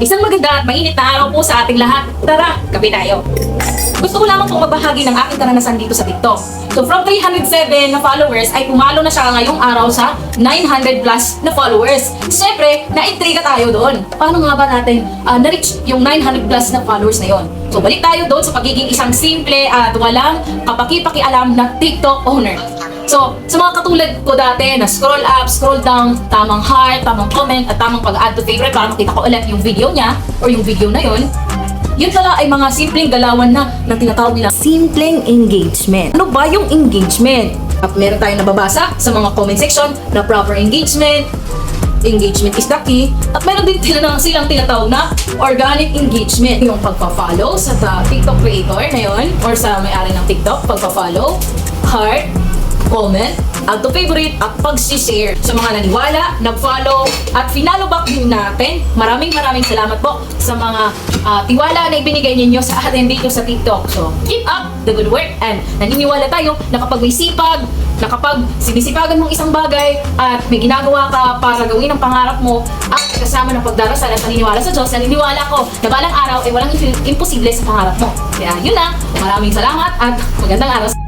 Isang maganda at mainit na araw po sa ating lahat. Tara, kape tayo. Gusto ko lamang pong magbahagi ng aking karanasan dito sa TikTok. So from 307 na followers ay pumalo na siya ngayong araw sa 900 plus na followers. Siyempre, naintriga tayo doon. Paano nga ba natin na-reach yung 900 plus na followers na yon? So balik tayo doon sa pagiging isang simple at walang kapaki-pakialam na TikTok owner. So, sa mga katulad ko dati na scroll up, scroll down, tamang heart, tamang comment, at tamang pag-add to favorite para makita ko ulit yung video niya or yung video na yun, yun pala ay mga simpleng galawan na ng tinatawag nila simpleng engagement. Ano ba yung engagement? At meron tayong nababasa sa mga comment section na proper engagement, engagement is the key, at meron din silang tinatawag na organic engagement. Yung pagpa-follow sa TikTok creator na yun or sa may-ari ng TikTok, pagpa-follow, heart, comment, add to favorite, at pag-share. Sa mga naniwala, nag-follow, at finalo back din natin. Maraming salamat po sa mga tiwala na ibinigay ninyo sa atin dito sa TikTok. So, keep up the good work and naniniwala tayo na kapag may sipag, na kapag sinisipagan mong isang bagay at may ginagawa ka para gawin ang pangarap mo at kasama ng pagdarasal at naniniwala sa Diyos, naniniwala ko na balang araw ay walang imposible sa pangarap mo. Kaya yun lang, maraming salamat at magandang araw.